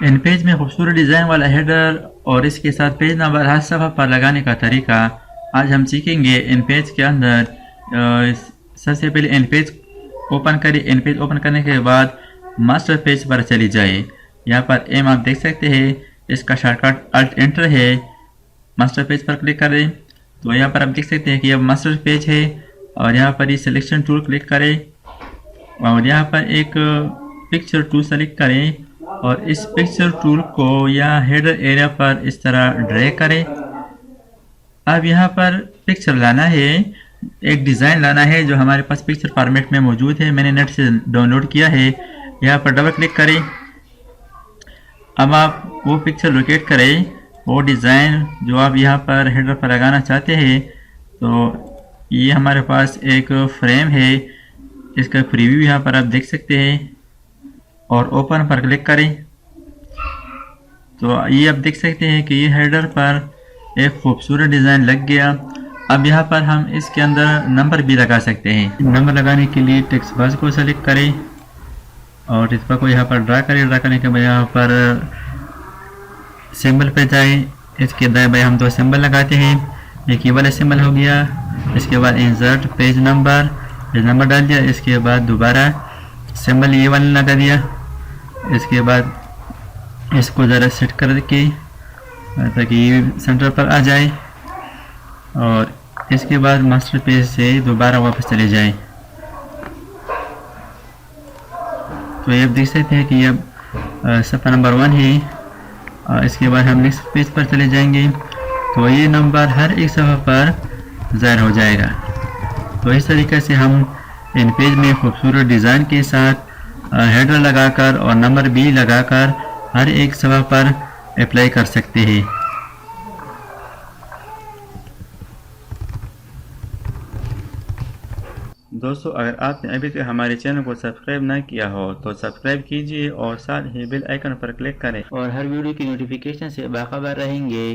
इन page में खूबसूरत design वाला हेडर और इसके साथ पेज नंबर हर सफ़ा पर लगाने का तरीका आज हम सीखेंगे। इन पेज के अंदर सबसे पहले इन पेज ओपन करें। इन पेज ओपन करने के बाद मास्टर पेज पर चली जाए। यहाँ पर एम आप देख सकते हैं, इसका शॉर्टकट अल्ट एंटर है। मास्टर पेज पर क्लिक करें तो यहाँ पर आप देख सकते हैं कि यह मास्टर पेज है और यहाँ पर ये सिलेक्शन टूल क्लिक करें और यहाँ पर एक पिक्चर टूल सेलेक्ट करें और इस पिक्चर टूल को यहाँ हेडर एरिया पर इस तरह ड्रैग करें। अब यहाँ पर पिक्चर लाना है, एक डिज़ाइन लाना है जो हमारे पास पिक्चर फॉर्मेट में मौजूद है, मैंने नेट से डाउनलोड किया है। यहाँ पर डबल क्लिक करें। अब आप वो पिक्चर लोकेट करें, वो डिज़ाइन जो आप यहाँ पर हेडर पर लगाना चाहते हैं। तो ये हमारे पास एक फ्रेम है, इसका प्रीव्यू यहाँ पर आप देख सकते हैं और ओपन पर क्लिक करें तो ये आप देख सकते हैं कि ये हेडर पर एक खूबसूरत डिज़ाइन लग गया। अब यहाँ पर हम इसके अंदर नंबर भी लगा सकते हैं। नंबर लगाने के लिए टेक्स्ट बॉक्स को सेलेक्ट करें और इस पर को यहाँ पर ड्रा करें। ड्रा करने के बाद यहाँ पर सिंबल पे जाएं। इसके दाएं बाएं हम दो सिंबल लगाते हैं। एक ये वाला सिंबल हो गया, इसके बाद इंसर्ट पेज नंबर डाल दिया। इसके बाद दोबारा सिंबल ये वाला लगा दिया। इसके बाद इसको ज़रा सेट करके ताकि ये सेंटर पर आ जाए और इसके बाद मास्टर पेज से दोबारा वापस चले जाए। तो ये आप देख सकते हैं कि अब सफ़ा नंबर 1 है। इसके बाद हम नेक्स्ट पेज पर चले जाएंगे तो ये नंबर हर एक सफ़ा पर ज़ाहिर हो जाएगा। तो इस तरीके से हम इन पेज में खूबसूरत डिज़ाइन के साथ हेडर लगाकर और नंबर भी लगाकर हर एक सफ़ा पर अप्लाई कर सकते हैं। दोस्तों, अगर आपने अभी तक हमारे चैनल को सब्सक्राइब ना किया हो तो सब्सक्राइब कीजिए और साथ ही बेल आइकन पर क्लिक करें और हर वीडियो की नोटिफिकेशन से बाखबर रहेंगे।